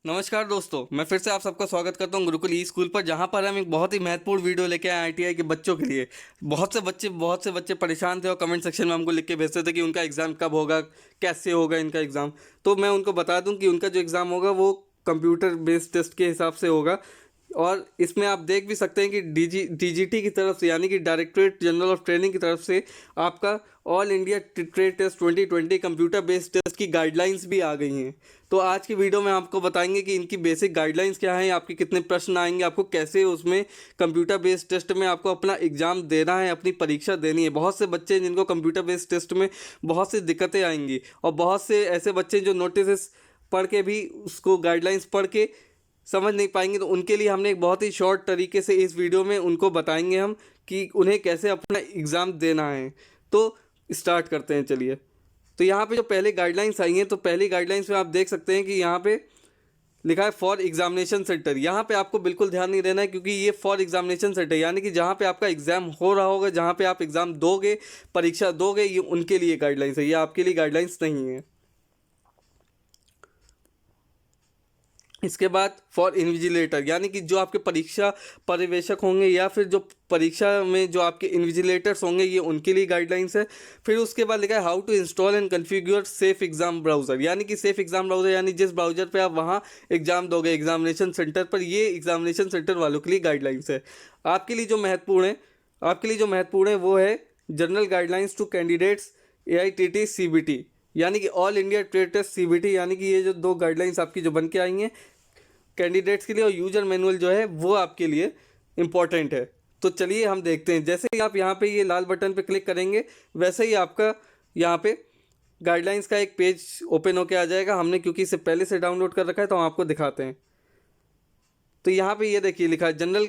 नमस्कार दोस्तों, मैं फिर से आप सबका स्वागत करता हूं गुरुकुल ई स्कूल पर, जहां पर हम एक बहुत ही महत्वपूर्ण वीडियो लेके आए आईटीआई के बच्चों के लिए। बहुत से बच्चे परेशान थे और कमेंट सेक्शन में हमको लिख के भेजते थे कि उनका एग्ज़ाम कब होगा, कैसे होगा इनका एग्ज़ाम। तो मैं उनको बता दूं कि उनका जो एग्ज़ाम होगा वो कंप्यूटर बेस्ड टेस्ट के हिसाब से होगा। और इसमें आप देख भी सकते हैं कि डीजीटी की तरफ से, यानी कि डायरेक्टरेट जनरल ऑफ ट्रेनिंग की तरफ से आपका all India trade test 2020 computer based test की गाइडलाइंस भी आ गई हैं। तो आज की वीडियो में आपको बताएंगे कि इनकी बेसिक गाइडलाइंस क्या है, आपके कितने प्रश्न आएंगे, आपको कैसे उसमें कंप्यूटर बेस्ड टेस्ट में आपको अपना एग्ज़ाम देना है, अपनी परीक्षा देनी है। बहुत से बच्चे जिनको कंप्यूटर बेस्ड टेस्ट में बहुत सी दिक्कतें आएंगी, और बहुत से ऐसे बच्चे जो नोटिस पढ़ के भी उसको गाइडलाइंस पढ़ के समझ नहीं पाएंगे। तो उनके लिए हमने एक बहुत ही शॉर्ट तरीके से इस वीडियो में उनको बताएंगे हम कि उन्हें कैसे अपना एग्ज़ाम देना है। तो स्टार्ट करते हैं, चलिए। तो यहाँ पे जो पहले गाइडलाइंस आई हैं, तो पहली गाइडलाइंस में आप देख सकते हैं कि यहाँ पे लिखा है फॉर एग्जामिनेशन सेंटर। यहाँ पे आपको बिल्कुल ध्यान नहीं देना है, क्योंकि ये फॉर एग्जामिनेशन सेंटर यानी कि जहाँ पे आपका एग्ज़ाम हो रहा होगा, जहाँ पे आप एग्ज़ाम दोगे, परीक्षा दोगे, ये उनके लिए गाइडलाइंस है, ये आपके लिए गाइडलाइंस नहीं है। इसके बाद फॉर इन्विजिलेटर, यानी कि जो आपके परीक्षा पर्यवेक्षक होंगे या फिर जो परीक्षा में जो आपके इन्विजिलेटर्स होंगे, ये उनके लिए गाइडलाइंस है। फिर उसके बाद लिखा है how to install and configure safe exam browser, यानी कि सेफ एग्जाम ब्राउज़र यानी जिस ब्राउज़र पे आप वहाँ एग्ज़ाम दोगे एग्जामिनेशन सेंटर पर, ये एग्जामिनेशन सेंटर वालों के लिए गाइडलाइंस है। आपके लिए जो महत्वपूर्ण है, वो है general guidelines to candidates AITT CBT, यानी कि all India trade test CBT, यानी कि ये जो दो गाइडलाइंस आपकी जो बन के आई हैं कैंडिडेट्स के लिए, और यूजर मैनुअल जो है वो आपके लिए इम्पॉर्टेंट है। तो चलिए हम देखते हैं। जैसे ही आप यहाँ पे ये लाल बटन पे क्लिक करेंगे, वैसे ही आपका यहाँ पे गाइडलाइंस का एक पेज ओपन होके आ जाएगा। हमने क्योंकि इसे पहले से डाउनलोड कर रखा है, तो हम आपको दिखाते हैं। तो यहाँ पे ये देखिए लिखा है general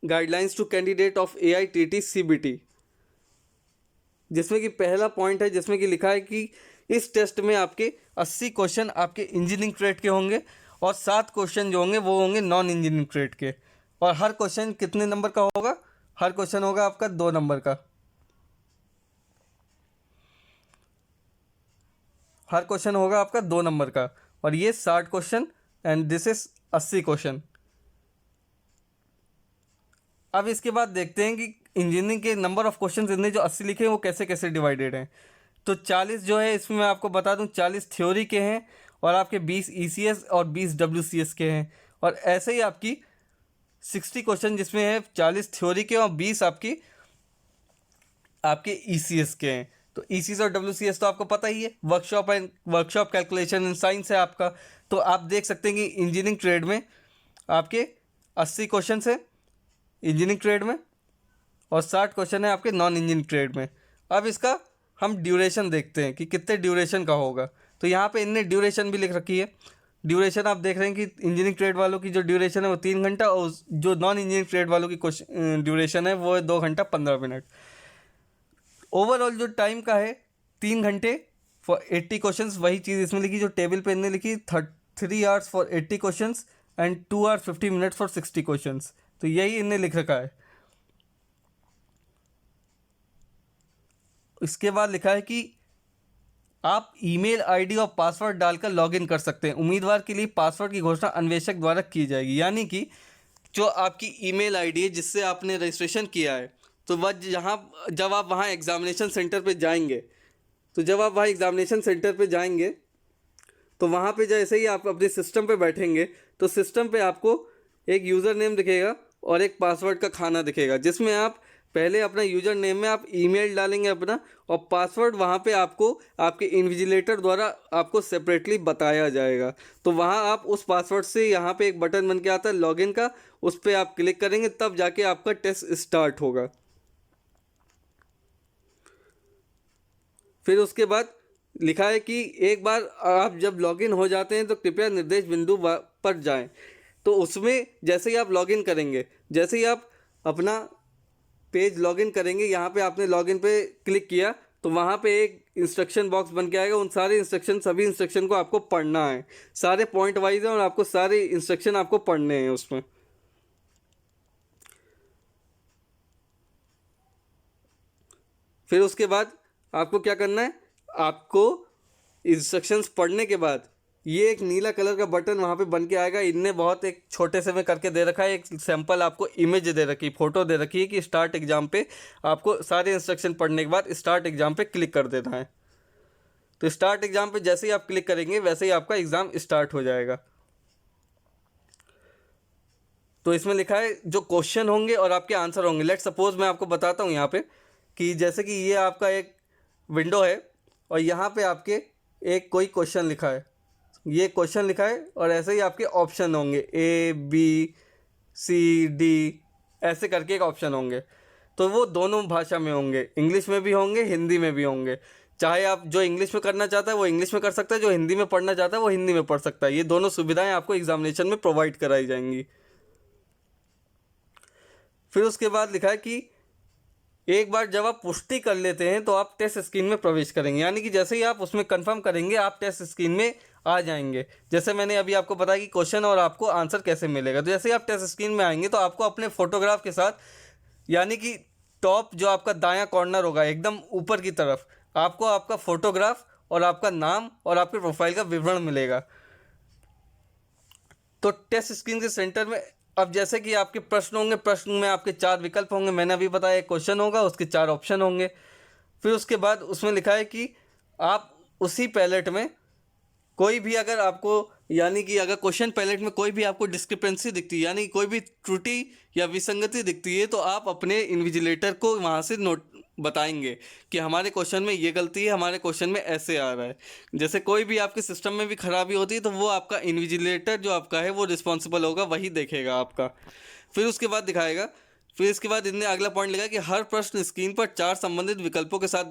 guidelines to candidate of AITT CBT, जिसमें कि पहला पॉइंट है जिसमें कि लिखा है कि इस टेस्ट में आपके 80 क्वेश्चन आपके इंजीनियरिंग ट्रेड के होंगे, और 7 क्वेश्चन जो होंगे वो होंगे नॉन इंजीनियरिंग ट्रेड के। और हर क्वेश्चन कितने नंबर का होगा? हर क्वेश्चन होगा आपका 2 नंबर का। हर क्वेश्चन होगा आपका 2 नंबर का, और ये 60 question and this is 80 question. अब इसके बाद देखते हैं कि इंजीनियरिंग के नंबर ऑफ क्वेश्चन इतने जो 80 लिखे हैं वो कैसे कैसे डिवाइडेड हैं। तो 40 जो है इसमें मैं आपको बता दूं 40 थ्योरी के हैं, और आपके 20 ECS और 20 WCS के हैं। और ऐसे ही आपकी 60 क्वेश्चन जिसमें है 40 थ्योरी के और 20 आपके ECS के हैं। तो ECS और WCS तो आपको पता ही है, वर्कशॉप कैलकुलेशन इन साइंस है आपका। तो आप देख सकते हैं कि इंजीनियरिंग ट्रेड में आपके 80 क्वेश्चन है इंजीनियरिंग ट्रेड में, और 60 क्वेश्चन है आपके नॉन इंजीनियरिंग ट्रेड में। अब इसका हम ड्यूरेशन देखते हैं कि कितने ड्यूरेशन का होगा। तो यहाँ पे इनने ड्यूरेशन भी लिख रखी है। ड्यूरेशन आप देख रहे हैं कि इंजीनियरिंग ट्रेड वालों की जो ड्यूरेशन है वो 3 घंटा, और जो नॉन इंजीनियरिंग ट्रेड वालों की ड्यूरेशन है वो है 2 घंटा 15 मिनट। ओवरऑल जो टाइम का है 3 घंटे फॉर 80 क्वेश्चन। वही चीज़ इसमें लिखी जो टेबल पे इनने लिखी, 3 hours for 80 question and 2 hours 50 minutes for 60 question. तो यही इनने लिख रखा है। इसके बाद लिखा है कि आप ईमेल आईडी और पासवर्ड डालकर लॉगिन कर सकते हैं। उम्मीदवार के लिए पासवर्ड की घोषणा अन्वेषक द्वारा की जाएगी, यानी कि जो आपकी ईमेल आईडी है जिससे आपने रजिस्ट्रेशन किया है, तो वह जब आप वहाँ एग्ज़ामिनेशन सेंटर पे जाएंगे, तो वहाँ पे जैसे ही आप अपने सिस्टम पे बैठेंगे, तो सिस्टम पे आपको एक यूज़र नेम दिखेगा और एक पासवर्ड का खाना दिखेगा, जिसमें आप पहले अपना यूज़र नेम में आप ईमेल डालेंगे अपना, और पासवर्ड वहाँ पे आपको आपके इन्विजिलेटर द्वारा आपको सेपरेटली बताया जाएगा। तो वहाँ आप उस पासवर्ड से, यहाँ पे एक बटन बन के आता है लॉगिन का, उस पर आप क्लिक करेंगे, तब जाके आपका टेस्ट स्टार्ट होगा। फिर उसके बाद लिखा है कि एक बार आप जब लॉगिन हो जाते हैं तो कृपया निर्देश बिंदु पर जाएं। तो उसमें जैसे ही आप लॉगिन करेंगे, जैसे ही आप अपना पेज लॉगिन करेंगे, यहाँ पे आपने लॉगिन पे क्लिक किया, तो वहाँ पे एक इंस्ट्रक्शन बॉक्स बन के आएगा। उन सभी इंस्ट्रक्शन को आपको पढ़ना है। सारे पॉइंट वाइज हैं और आपको सारे इंस्ट्रक्शन आपको पढ़ने हैं उसमें। फिर उसके बाद आपको क्या करना है, आपको इंस्ट्रक्शंस पढ़ने के बाद ये एक नीला कलर का बटन वहाँ पे बन के आएगा। इनने बहुत एक छोटे से में करके दे रखा है, एक सैंपल आपको इमेज दे रखी है, फोटो दे रखी है कि स्टार्ट एग्जाम पे आपको सारे इंस्ट्रक्शन पढ़ने के बाद स्टार्ट एग्जाम पे क्लिक कर देना है। तो स्टार्ट एग्जाम पे जैसे ही आप क्लिक करेंगे वैसे ही आपका एग्ज़ाम स्टार्ट हो जाएगा। तो इसमें लिखा है जो क्वेश्चन होंगे और आपके आंसर होंगे। लेट सपोज मैं आपको बताता हूँ यहाँ पे कि जैसे कि ये आपका एक विंडो है और यहाँ पे आपके एक कोई क्वेश्चन लिखा है, ये क्वेश्चन लिखा है और ऐसे ही आपके ऑप्शन होंगे ABCD ऐसे करके एक ऑप्शन होंगे। तो वो दोनों भाषा में होंगे, इंग्लिश में भी होंगे, हिंदी में भी होंगे। चाहे आप जो इंग्लिश में करना चाहता है वो इंग्लिश में कर सकता है, जो हिंदी में पढ़ना चाहता है वो हिंदी में पढ़ सकता है। ये दोनों सुविधाएं आपको एग्जामिनेशन में प्रोवाइड कराई जाएंगी। फिर उसके बाद लिखा है कि एक बार जब आप पुष्टि कर लेते हैं तो आप टेस्ट स्क्रीन में प्रवेश करेंगे, यानी कि जैसे ही आप उसमें कंफर्म करेंगे आप टेस्ट स्क्रीन में आ जाएंगे। जैसे मैंने अभी आपको बताया कि क्वेश्चन और आपको आंसर कैसे मिलेगा। तो जैसे ही आप टेस्ट स्क्रीन में आएंगे तो आपको अपने फोटोग्राफ के साथ, यानी कि टॉप जो आपका दायां कॉर्नर होगा एकदम ऊपर की तरफ, आपको आपका फोटोग्राफ और आपका नाम और आपके प्रोफाइल का विवरण मिलेगा। तो टेस्ट स्क्रीन के सेंटर में अब जैसे कि आपके प्रश्न होंगे, प्रश्न में आपके 4 विकल्प होंगे। मैंने अभी बताया एक क्वेश्चन होगा, उसके 4 ऑप्शन होंगे। फिर उसके बाद उसमें लिखा है कि आप उसी पैलेट में कोई भी अगर आपको, यानी कि अगर क्वेश्चन पैलेट में कोई भी आपको डिस्क्रिपेंसी दिखती है, यानी कोई भी त्रुटि या विसंगति दिखती है, तो आप अपने इन्विजिलेटर को वहाँ से नोट बताएंगे कि हमारे क्वेश्चन में ये गलती है, हमारे क्वेश्चन में ऐसे आ रहा है। जैसे कोई भी आपके सिस्टम में भी खराबी होती है तो वो आपका इन्विजिलेटर जो आपका है वो रिस्पॉन्सिबल होगा, वही देखेगा आपका। फिर उसके बाद दिखाएगा। फिर इसके बाद इनने अगला पॉइंट लिखा कि हर प्रश्न स्क्रीन पर 4 संबंधित विकल्पों के साथ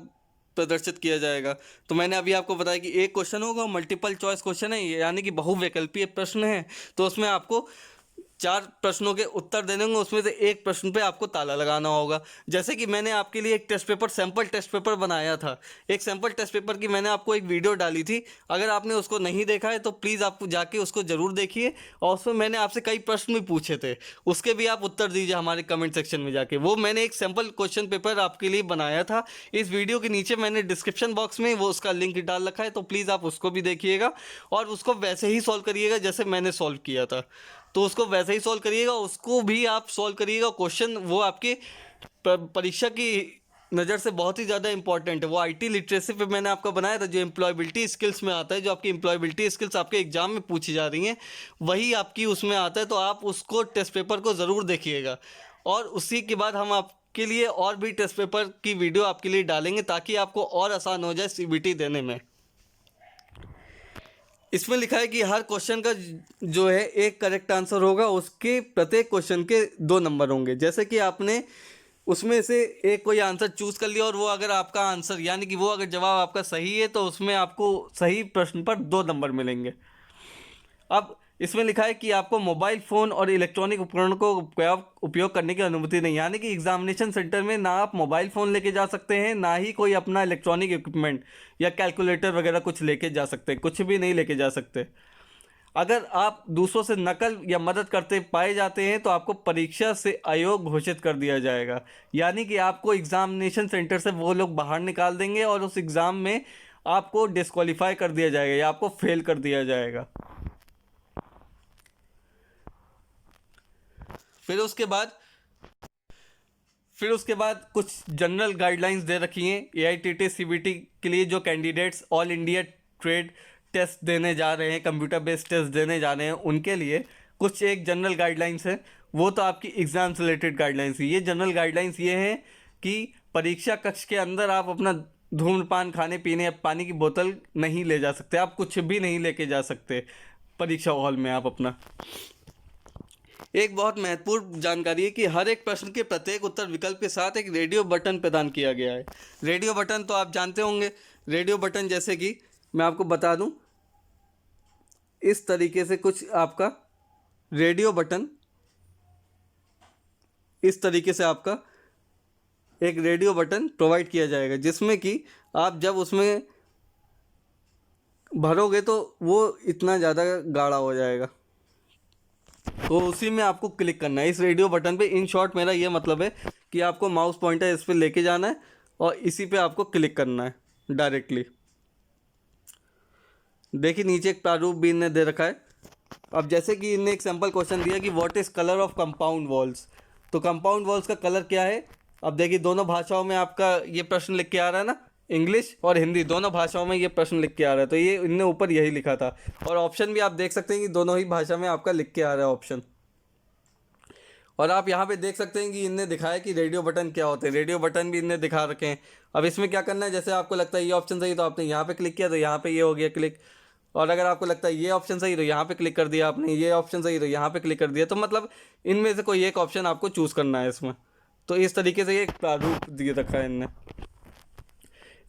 प्रदर्शित किया जाएगा। तो मैंने अभी आपको बताया कि एक क्वेश्चन होगा, मल्टीपल चॉइस क्वेश्चन है, यानी कि बहुविकल्पीय प्रश्न है। तो उसमें आपको 4 प्रश्नों के उत्तर देने होंगे, उसमें से एक प्रश्न पे आपको ताला लगाना होगा। जैसे कि मैंने आपके लिए एक test paper, sample test paper बनाया था। एक सैम्पल टेस्ट पेपर की मैंने आपको एक वीडियो डाली थी। अगर आपने उसको नहीं देखा है तो प्लीज़ आप जाके उसको ज़रूर देखिए। और उसमें मैंने आपसे कई प्रश्न भी पूछे थे, उसके भी आप उत्तर दीजिए हमारे कमेंट सेक्शन में जाके। वो मैंने एक सैम्पल क्वेश्चन पेपर आपके लिए बनाया था। इस वीडियो के नीचे मैंने डिस्क्रिप्शन बॉक्स में वो उसका लिंक डाल रखा है, तो प्लीज़ आप उसको भी देखिएगा और उसको वैसे ही सॉल्व करिएगा जैसे मैंने सॉल्व किया था। तो उसको वैसे ही सॉल्व करिएगा, उसको भी आप सॉल्व करिएगा। क्वेश्चन वो आपके परीक्षा की नज़र से बहुत ही ज़्यादा इंपॉर्टेंट है। वो आईटी लिटरेसी पे मैंने आपको बनाया था, जो एम्प्लॉयबिलिटी स्किल्स में आता है, जो आपकी एम्प्लॉयबिलिटी स्किल्स आपके एग्जाम में पूछी जा रही हैं वही आपकी उसमें आता है। तो आप उसको टेस्ट पेपर को ज़रूर देखिएगा। और उसी के बाद हम आपके लिए और भी टेस्ट पेपर की वीडियो आपके लिए डालेंगे ताकि आपको और आसान हो जाए सीबीटी देने में। इसमें लिखा है कि हर क्वेश्चन का जो है एक करेक्ट आंसर होगा, उसके प्रत्येक क्वेश्चन के 2 नंबर होंगे। जैसे कि आपने उसमें से एक कोई आंसर चूज कर लिया और वो अगर आपका आंसर, यानी कि वो अगर जवाब आपका सही है तो उसमें आपको सही प्रश्न पर 2 नंबर मिलेंगे। अब इसमें लिखा है कि आपको मोबाइल फ़ोन और इलेक्ट्रॉनिक उपकरणों को उपयोग करने की अनुमति नहीं, यानी कि एग्जामिनेशन सेंटर में ना आप मोबाइल फ़ोन लेके जा सकते हैं, ना ही कोई अपना इलेक्ट्रॉनिक इक्विपमेंट या कैलकुलेटर वगैरह कुछ लेके जा सकते, कुछ भी नहीं लेके जा सकते। अगर आप दूसरों से नकल या मदद करते पाए जाते हैं तो आपको परीक्षा से अयोग्य घोषित कर दिया जाएगा, यानी कि आपको एग्जामिनेशन सेंटर से वो लोग बाहर निकाल देंगे और उस एग्ज़ाम में आपको डिस्क्वालीफाई कर दिया जाएगा या आपको फेल कर दिया जाएगा। फिर उसके बाद कुछ जनरल गाइडलाइंस दे रखी हैं एआईटीटी सीबीटी के लिए। जो candidates all India trade test देने जा रहे हैं, कंप्यूटर बेस्ड टेस्ट देने जा रहे हैं, उनके लिए कुछ एक जनरल गाइडलाइंस है। वो तो आपकी एग्ज़ाम से रिलेटेड गाइडलाइंस है। ये जनरल गाइडलाइंस ये हैं कि परीक्षा कक्ष के अंदर आप अपना धूम्रपान, खाने पीने या पानी की बोतल नहीं ले जा सकते, आप कुछ भी नहीं लेके जा सकते परीक्षा हॉल में आप अपना। एक बहुत महत्वपूर्ण जानकारी है कि हर एक प्रश्न के प्रत्येक उत्तर विकल्प के साथ एक रेडियो बटन प्रदान किया गया है। रेडियो बटन तो आप जानते होंगे। रेडियो बटन जैसे कि मैं आपको बता दूं, इस तरीके से कुछ आपका रेडियो बटन, इस तरीके से आपका एक रेडियो बटन प्रोवाइड किया जाएगा, जिसमें कि आप जब उसमें भरोगे तो वो इतना ज़्यादा गाढ़ा हो जाएगा, तो उसी में आपको क्लिक करना है इस रेडियो बटन पे। इन शॉर्ट मेरा ये मतलब है कि आपको माउस पॉइंटर इस पर लेके जाना है और इसी पे आपको क्लिक करना है डायरेक्टली। देखिए नीचे एक प्रारूप भी इनने दे रखा है। अब जैसे कि इनने एक सिंपल क्वेश्चन दिया कि what is colour of compound walls, तो कंपाउंड वॉल्स का कलर क्या है। अब देखिए दोनों भाषाओं में आपका ये प्रश्न लिख के आ रहा है ना, इंग्लिश और हिंदी दोनों भाषाओं में ये प्रश्न लिख के आ रहा है, तो ये इनने ऊपर यही लिखा था। और ऑप्शन भी आप देख सकते हैं कि दोनों ही भाषा में आपका लिख के आ रहा है ऑप्शन। और आप यहाँ पे देख सकते हैं कि इनने दिखाया कि रेडियो बटन क्या होते हैं, रेडियो बटन भी इनने दिखा रखे हैं। अब इसमें क्या करना है, जैसे आपको लगता है ये ऑप्शन सही तो आपने यहाँ पे क्लिक किया तो यहाँ पे ये हो गया क्लिक। और अगर आपको लगता है ये ऑप्शन सही तो यहाँ पे क्लिक कर दिया आपने, ये ऑप्शन सही तो यहाँ पे क्लिक कर दिया। तो मतलब इनमें से कोई एक ऑप्शन आपको चूज़ करना है इसमें। तो इस तरीके से ये एक प्रारूप दिए रखा है इनने।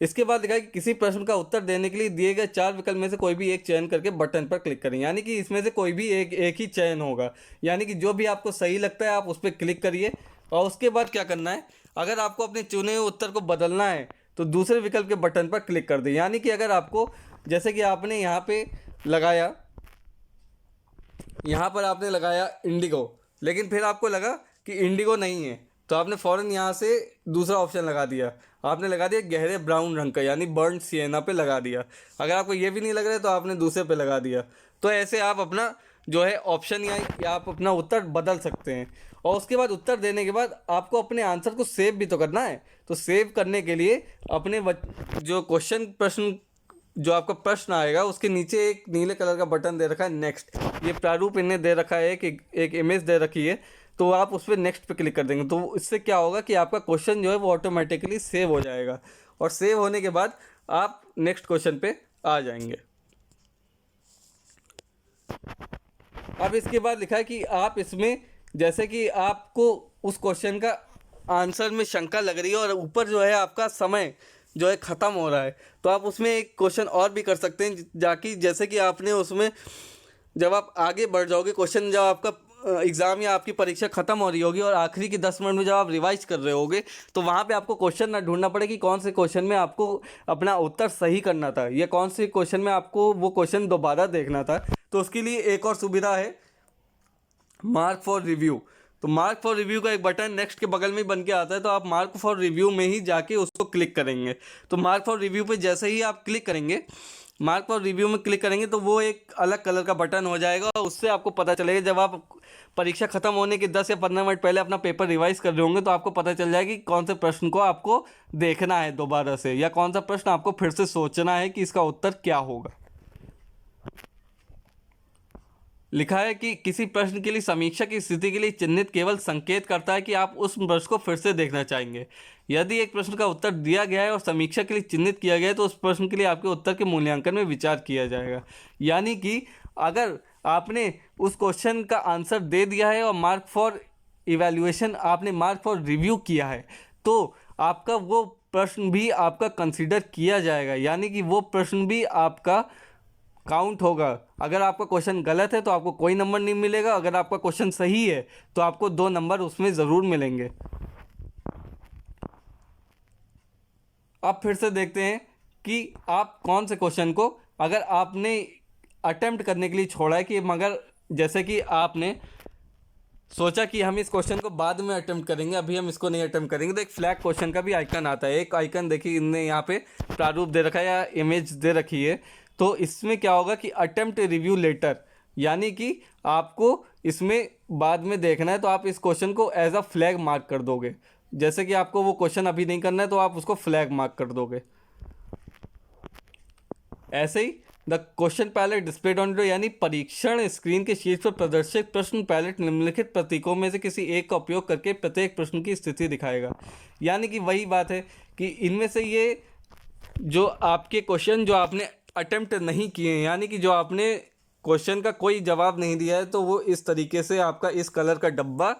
इसके बाद लिखा है कि किसी प्रश्न का उत्तर देने के लिए दिए गए 4 विकल्प में से कोई भी एक चयन करके बटन पर क्लिक करें। यानी कि इसमें से कोई भी एक ही चयन होगा, यानी कि जो भी आपको सही लगता है आप उस पर क्लिक करिए। और उसके बाद क्या करना है, अगर आपको अपने चुने हुए उत्तर को बदलना है तो दूसरे विकल्प के बटन पर क्लिक कर दें। यानी कि अगर आपको, जैसे कि आपने यहाँ पे लगाया, यहाँ पर आपने लगाया इंडिगो, लेकिन फिर आपको लगा कि इंडिगो नहीं है तो आपने फ़ौरन यहाँ से दूसरा ऑप्शन लगा दिया, आपने लगा दिया गहरे ब्राउन रंग का, यानी बर्न सिएना पे लगा दिया। अगर आपको ये भी नहीं लग रहा है तो आपने दूसरे पे लगा दिया। तो ऐसे आप अपना जो है ऑप्शन या आप अपना उत्तर बदल सकते हैं। और उसके बाद उत्तर देने के बाद आपको अपने आंसर को सेव भी तो करना है। तो सेव करने के लिए अपने जो प्रश्न जो आपका प्रश्न आएगा उसके नीचे एक नीले कलर का बटन दे रखा है नेक्स्ट, ये प्रारूप इन्हें दे रखा है, एक इमेज दे रखी है, तो आप उस पर नेक्स्ट पे क्लिक कर देंगे। तो इससे क्या होगा कि आपका क्वेश्चन जो है वो ऑटोमेटिकली सेव हो जाएगा। और सेव होने के बाद आप नेक्स्ट क्वेश्चन पे आ जाएंगे। अब इसके बाद लिखा है कि आप इसमें, जैसे कि आपको उस क्वेश्चन का आंसर में शंका लग रही है और ऊपर जो है आपका समय जो है ख़त्म हो रहा है, तो आप उसमें एक क्वेश्चन और भी कर सकते हैं जाकि जैसे कि आपने उसमें जब आप आगे बढ़ जाओगे, क्वेश्चन जब आपका एग्ज़ाम या आपकी परीक्षा ख़त्म हो रही होगी और आखिरी के 10 मिनट में जब आप रिवाइज कर रहे होगे तो वहाँ पे आपको क्वेश्चन ना ढूंढना पड़े कि कौन से क्वेश्चन में आपको अपना उत्तर सही करना था या कौन से क्वेश्चन में आपको वो क्वेश्चन दोबारा देखना था। तो उसके लिए एक और सुविधा है, मार्क फॉर रिव्यू। तो मार्क फॉर रिव्यू का एक बटन नेक्स्ट के बगल में ही बन के आता है, तो आप मार्क फॉर रिव्यू में ही जाके उसको क्लिक करेंगे। तो मार्क फॉर रिव्यू पे जैसे ही आप क्लिक करेंगे, मार्क फॉर रिव्यू में क्लिक करेंगे तो वो एक अलग कलर का बटन हो जाएगा और उससे आपको पता चलेगा, जब आप परीक्षा खत्म होने के 10 या 15 मिनट पहले अपना पेपर रिवाइज कर रहे होंगे तो आपको पता चल जाएगा कि कौन से प्रश्न को आपको देखना है दोबारा से, या कौन सा प्रश्न आपको फिर से सोचना है कि इसका उत्तर क्या होगा। लिखा है कि किसी प्रश्न के लिए समीक्षा की स्थिति के लिए चिन्हित केवल संकेत करता है कि आप उस प्रश्न को फिर से देखना चाहेंगे। यदि एक प्रश्न का उत्तर दिया गया है और समीक्षा के लिए चिन्हित किया गया है तो उस प्रश्न के लिए आपके उत्तर के मूल्यांकन में विचार किया जाएगा। यानी कि अगर आपने उस क्वेश्चन का आंसर दे दिया है और मार्क फॉर इवैल्यूएशन आपने मार्क फॉर रिव्यू किया है तो आपका वो प्रश्न भी आपका कंसिडर किया जाएगा, यानी कि वो प्रश्न भी आपका काउंट होगा। अगर आपका क्वेश्चन गलत है तो आपको कोई नंबर नहीं मिलेगा, अगर आपका क्वेश्चन सही है तो आपको 2 नंबर उसमें ज़रूर मिलेंगे। अब फिर से देखते हैं कि आप कौन से क्वेश्चन को, अगर आपने अटेम्प्ट करने के लिए छोड़ा है कि मगर जैसे कि आपने सोचा कि हम इस क्वेश्चन को बाद में अटेम्प्ट करेंगे, अभी हम इसको नहीं अटेम्प्ट करेंगे, तो एक फ्लैग क्वेश्चन का भी आइकन आता है। एक आइकन देखिए इनने यहाँ पे प्रारूप दे रखा है या इमेज दे रखी है। तो इसमें क्या होगा कि अटेम्प्ट रिव्यू लेटर, यानी कि आपको इसमें बाद में देखना है तो आप इस क्वेश्चन को एज अ फ्लैग मार्क कर दोगे। जैसे कि आपको वो क्वेश्चन अभी नहीं करना है तो आप उसको फ्लैग मार्क कर दोगे। ऐसे ही the question palette displayed on यानी परीक्षण स्क्रीन के शीर्ष पर प्रदर्शित प्रश्न पैलेट निम्नलिखित प्रतीकों में से किसी एक का उपयोग करके प्रत्येक प्रश्न की स्थिति दिखाएगा। यानी कि वही बात है कि इनमें से ये जो आपके क्वेश्चन जो आपने अटेम्प्ट नहीं किए हैं, यानी कि जो आपने क्वेश्चन का कोई जवाब नहीं दिया है, तो वो इस तरीके से आपका इस कलर का डब्बा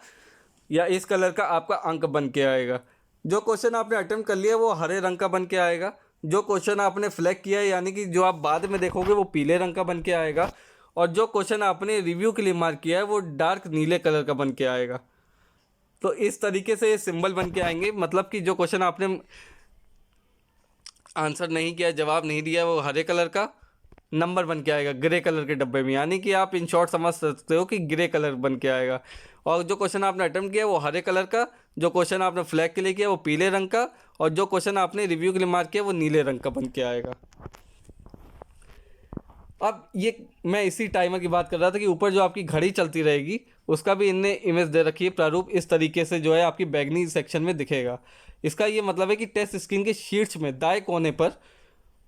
या इस कलर का आपका अंक बन के आएगा। जो क्वेश्चन आपने अटेम्प्ट कर लिया वो हरे रंग का बन के आएगा, जो क्वेश्चन आपने फ्लैग किया है यानी कि जो आप बाद में देखोगे वो पीले रंग का बन के आएगा, और जो क्वेश्चन आपने रिव्यू के लिए मार्क किया है वो डार्क नीले कलर का बन के आएगा। तो इस तरीके से ये सिंबल बन के आएंगे, मतलब कि जो क्वेश्चन आपने आंसर नहीं किया, जवाब नहीं दिया, वो हरे कलर का नंबर बन के आएगा ग्रे कलर के डब्बे में। यानी कि आप इन शॉर्ट समझ सकते हो कि ग्रे कलर बन के आएगा। और जो क्वेश्चन आपने अटेम्प्ट किया वो हरे कलर का, जो क्वेश्चन आपने फ्लैग के लिए किया वो पीले रंग का, और जो क्वेश्चन आपने रिव्यू के लिए मार्क किया वो नीले रंग का बन के आएगा। अब ये मैं इसी टाइमर की बात कर रहा था कि ऊपर जो आपकी घड़ी चलती रहेगी उसका भी इनने इमेज दे रखी है, प्रारूप इस तरीके से जो है आपकी बैगनी सेक्शन में दिखेगा। इसका ये मतलब है कि टेस्ट स्क्रीन के शीर्ष में दाएं कोने पर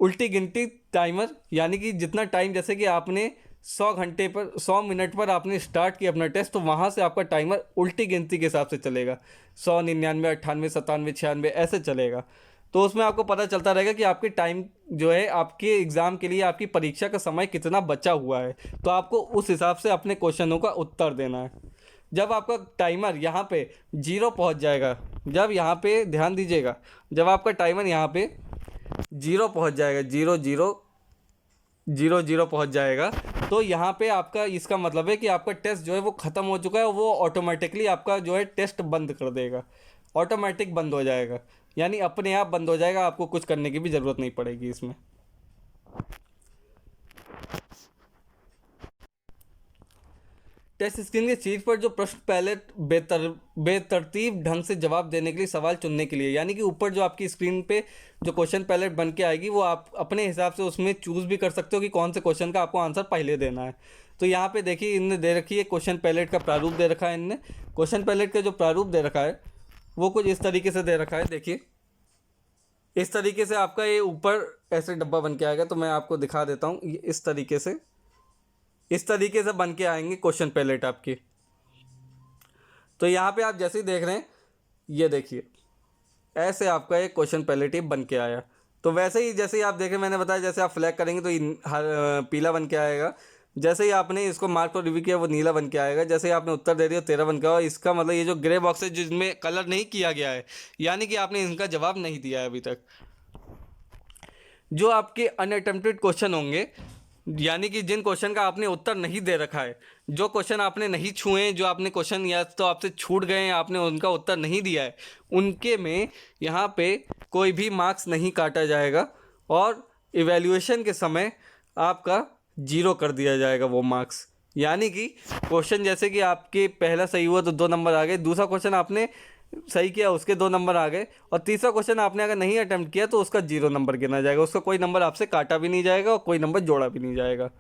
उल्टी गिनती टाइमर, यानी कि जितना टाइम, जैसे कि आपने 100 घंटे पर 100 मिनट पर आपने स्टार्ट किया अपना टेस्ट, तो वहाँ से आपका टाइमर उल्टी गिनती के हिसाब से चलेगा, 100, 99, 98, 97, 96 ऐसे चलेगा। तो उसमें आपको पता चलता रहेगा कि आपके टाइम जो है आपके एग्ज़ाम के लिए, आपकी परीक्षा का समय कितना बचा हुआ है, तो आपको उस हिसाब से अपने क्वेश्चनों का उत्तर देना है। जब आपका टाइमर यहाँ पे 0 पहुँच जाएगा, जब यहाँ पे ध्यान दीजिएगा, जब आपका टाइमर यहाँ पे 0 पहुँच जाएगा, 0 पहुँच जाएगा, तो यहाँ पे आपका, इसका मतलब है कि आपका टेस्ट जो है वो ख़त्म हो चुका है, वो ऑटोमेटिकली आपका जो है टेस्ट बंद कर देगा, ऑटोमेटिक बंद हो जाएगा, यानी अपने आप बंद हो जाएगा, आपको कुछ करने की भी ज़रूरत नहीं पड़ेगी इसमें। टेस्ट स्क्रीन के शीर्ष पर जो प्रश्न पैलेट बेतरतीब ढंग से जवाब देने के लिए सवाल चुनने के लिए, यानी कि ऊपर जो आपकी स्क्रीन पे जो क्वेश्चन पैलेट बन के आएगी वो आप अपने हिसाब से उसमें चूज़ भी कर सकते हो कि कौन से क्वेश्चन का आपको आंसर पहले देना है। तो यहाँ पे देखिए इनने दे रखी है क्वेश्चन पैलेट का प्रारूप दे रखा है इनने। क्वेश्चन पैलेट का जो प्रारूप दे रखा है वो कुछ इस तरीके से दे रखा है। देखिए इस तरीके से आपका ये ऊपर ऐसे डब्बा बन के आएगा, तो मैं आपको दिखा देता हूँ। ये इस तरीके से बन के आएंगे क्वेश्चन पैलेट आपकी। तो यहाँ पे आप जैसे ही देख रहे हैं, ये देखिए ऐसे आपका एक क्वेश्चन पैलेट ही बन के आया। तो वैसे ही जैसे ही आप देखें, मैंने बताया जैसे आप फ्लैग करेंगे तो हर पीला बन के आएगा, जैसे ही आपने इसको मार्क पर रिव्यू किया वो नीला बन के आएगा, जैसे ही आपने उत्तर दे दिया 13 बन के आएगा। इसका मतलब ये जो ग्रे बॉक्स है जिसमें कलर नहीं किया गया है, यानी कि आपने इनका जवाब नहीं दिया है अभी तक। जो आपके अनअटेम्प्टेड क्वेश्चन होंगे, यानी कि जिन क्वेश्चन का आपने उत्तर नहीं दे रखा है, जो क्वेश्चन आपने नहीं छुए, जो आपने क्वेश्चन या तो आपसे छूट गए हैं, आपने उनका उत्तर नहीं दिया है, उनके में यहाँ पे कोई भी मार्क्स नहीं काटा जाएगा और इवैल्यूएशन के समय आपका 0 कर दिया जाएगा वो मार्क्स। यानी कि क्वेश्चन जैसे कि आपके पहला सही हुआ तो 2 नंबर आ गए, दूसरा क्वेश्चन आपने सही किया उसके 2 नंबर आ गए, और तीसरा क्वेश्चन आपने अगर नहीं अटेम्प्ट किया तो उसका 0 नंबर गिना जाएगा, उसका कोई नंबर आपसे काटा भी नहीं जाएगा और कोई नंबर जोड़ा भी नहीं जाएगा।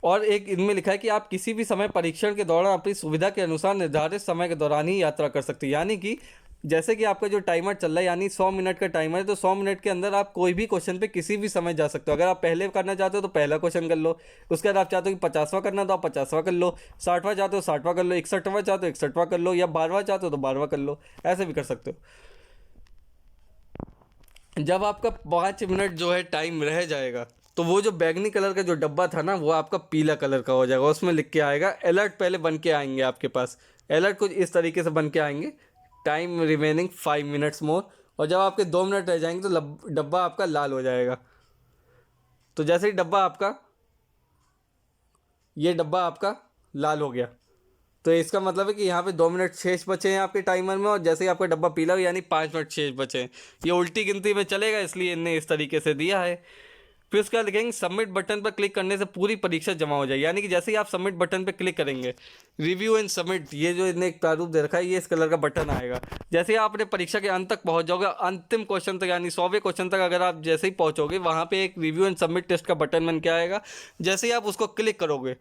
और एक इनमें लिखा है कि आप किसी भी समय परीक्षण के दौरान अपनी सुविधा के अनुसार निर्धारित समय के दौरान ही यात्रा कर सकते हैं। यानी कि जैसे कि आपका जो टाइमर चल रहा है, यानी 100 मिनट का टाइमर है, तो 100 मिनट के अंदर आप कोई भी क्वेश्चन पे किसी भी समय जा सकते हो। अगर आप पहले करना चाहते हो तो पहला क्वेश्चन कर लो, उसके बाद आप चाहते हो कि 50वां करना तो आप 50वां कर लो, 60वां चाहते हो 60वां कर लो, 61वां चाहते हो 61वां कर लो, या 12वां चाहते हो तो 12वां कर लो, ऐसे भी कर सकते हो। जब आपका 5 मिनट जो है टाइम रह जाएगा, तो वो जो बैगनी कलर का जो डब्बा था ना, वो आपका पीला कलर का हो जाएगा, उसमें लिख के आएगा अलर्ट पहले बन के आएंगे आपके पास। अलर्ट कुछ इस तरीके से बन के आएंगे, टाइम रिमेनिंग 5 मिनट्स मोर, और जब आपके 2 मिनट रह जाएंगे तो डब्बा आपका लाल हो जाएगा। तो जैसे ही ये डब्बा आपका लाल हो गया, तो इसका मतलब है कि यहाँ पे 2 मिनट शेष बचे हैं आपके टाइमर में, और जैसे ही आपका डब्बा पीला हो यानी 5 मिनट शेष बचे हैं। ये उल्टी गिनती में चलेगा, इसलिए इनने इस तरीके से दिया है। फिर उसके बाद लिखेंगे सबमिट बटन पर क्लिक करने से पूरी परीक्षा जमा हो जाएगी। यानी कि जैसे ही आप सबमिट बटन पर क्लिक करेंगे, रिव्यू एंड सबमिट, ये जो इन्हें एक प्रारूप दे रखा है, ये इस कलर का बटन आएगा। जैसे ही आप अपने परीक्षा के अंत तक पहुंच जाओगे, अंतिम क्वेश्चन तक यानी 100वें क्वेश्चन तक अगर आप जैसे ही पहुंचोगे, वहाँ पे एक रिव्यू एंड सबमिट टेस्ट का बटन बन के आएगा। जैसे ही आप उसको क्लिक करोगे,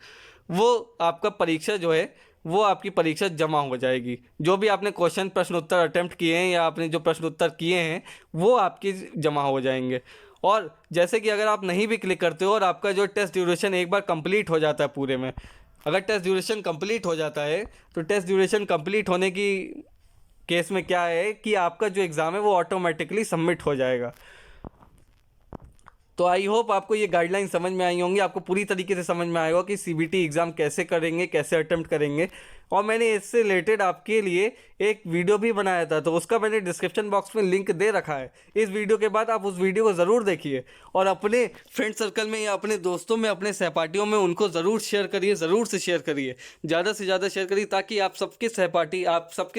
वो आपका परीक्षा जो है वो आपकी परीक्षा जमा हो जाएगी। जो भी आपने क्वेश्चन प्रश्न उत्तर अटेम्प्ट किए हैं या आपने जो प्रश्न उत्तर किए हैं वो आपके जमा हो जाएंगे। और जैसे कि अगर आप नहीं भी क्लिक करते हो और आपका जो टेस्ट ड्यूरेशन एक बार कंप्लीट हो जाता है पूरे में, अगर टेस्ट ड्यूरेशन कंप्लीट हो जाता है, तो टेस्ट ड्यूरेशन कंप्लीट होने की केस में क्या है कि आपका जो एग्ज़ाम है वो ऑटोमेटिकली सबमिट हो जाएगा। तो आई होप आपको ये गाइडलाइन समझ में आई होंगी, आपको पूरी तरीके से समझ में आएगा कि सीबीटी एग्ज़ाम कैसे करेंगे, कैसे अटेम्प्ट करेंगे। और मैंने इससे रिलेटेड आपके लिए एक वीडियो भी बनाया था, तो उसका मैंने डिस्क्रिप्शन बॉक्स में लिंक दे रखा है। इस वीडियो के बाद आप उस वीडियो को ज़रूर देखिए और अपने फ्रेंड सर्कल में या अपने दोस्तों में, अपने सहपाठियों में उनको ज़रूर शेयर करिए, ज़रूर से शेयर करिए, ज़्यादा से ज़्यादा शेयर करिए, ताकि आप सबके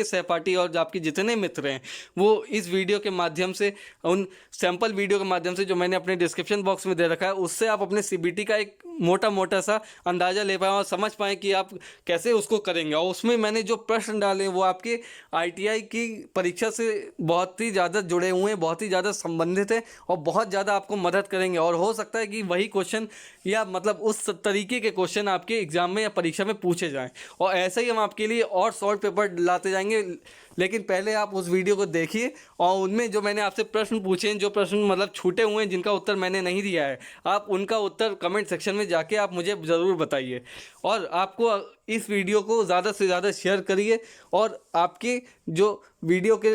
सहपाठी और आपके जितने मित्र हैं वो इस वीडियो के माध्यम से, उन सैम्पल वीडियो के माध्यम से जो मैंने अपने डिस्क्रिप्शन बॉक्स में दे रखा है, उससे आप अपने सीबीटी का एक मोटा सा अंदाज़ा ले पाएँ और समझ पाएँ कि आप कैसे उसको करेंगे। और उसमें मैंने जो प्रश्न डाले वो आपके ITI की परीक्षा से बहुत ही ज़्यादा जुड़े हुए हैं, बहुत ही ज़्यादा संबंधित हैं और बहुत ज़्यादा आपको मदद करेंगे। और हो सकता है कि वही क्वेश्चन या मतलब उस तरीके के क्वेश्चन आपके एग्जाम में या परीक्षा में पूछे जाएं, और ऐसे ही हम आपके लिए और सॉल्व पेपर लाते जाएंगे। लेकिन पहले आप उस वीडियो को देखिए और उनमें जो मैंने आपसे प्रश्न पूछे हैं, जो प्रश्न मतलब छूटे हुए हैं, जिनका उत्तर मैंने नहीं दिया है, आप उनका उत्तर कमेंट सेक्शन में जाके आप मुझे ज़रूर बताइए। और आपको इस वीडियो को ज़्यादा से ज़्यादा शेयर करिए, और आपके जो वीडियो के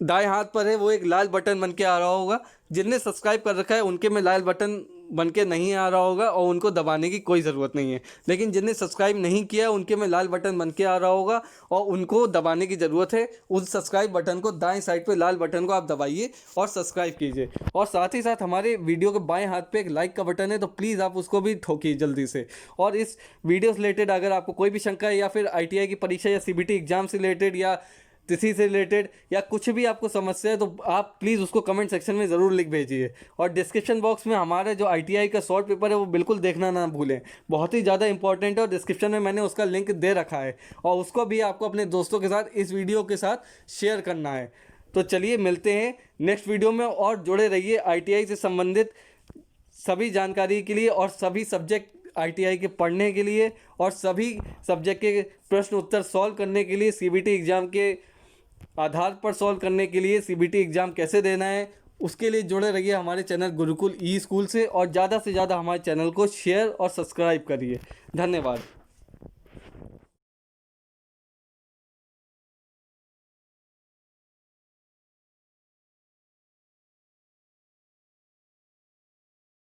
दाएं हाथ पर है वो एक लाल बटन बन के आ रहा होगा। जिनने सब्सक्राइब कर रखा है उनके में लाल बटन बन के नहीं आ रहा होगा और उनको दबाने की कोई ज़रूरत नहीं है। लेकिन जिनने सब्सक्राइब नहीं किया उनके में लाल बटन बन के आ रहा होगा और उनको दबाने की ज़रूरत है। उस सब्सक्राइब बटन को, दाएं साइड पे लाल बटन को आप दबाइए और सब्सक्राइब कीजिए। और साथ ही साथ हमारे वीडियो के बाएं हाथ पे एक लाइक का बटन है, तो प्लीज़ आप उसको भी ठोकिए जल्दी से। और इस वीडियो से रिलेटेड अगर आपको कोई भी शंका है, या फिर ITI की परीक्षा या CBT एग्जाम से रिलेटेड या तिथि से रिलेटेड या कुछ भी आपको समस्या है, तो आप प्लीज़ उसको कमेंट सेक्शन में ज़रूर लिख भेजिए। और डिस्क्रिप्शन बॉक्स में हमारा जो ITI का शॉर्ट पेपर है वो बिल्कुल देखना ना भूलें, बहुत ही ज़्यादा इंपॉर्टेंट है। और डिस्क्रिप्शन में मैंने उसका लिंक दे रखा है, और उसको भी आपको अपने दोस्तों के साथ इस वीडियो के साथ शेयर करना है। तो चलिए मिलते हैं नेक्स्ट वीडियो में, और जुड़े रहिए ITI से संबंधित सभी जानकारी के लिए, और सभी सब्जेक्ट ITI के पढ़ने के लिए, और सभी सब्जेक्ट के प्रश्न उत्तर सॉल्व करने के लिए, CBT एग्ज़ाम के आधार पर सॉल्व करने के लिए, CBT एग्ज़ाम कैसे देना है उसके लिए जुड़े रहिए हमारे चैनल गुरुकुल ई स्कूल से। और ज़्यादा से ज़्यादा हमारे चैनल को शेयर और सब्सक्राइब करिए। धन्यवाद।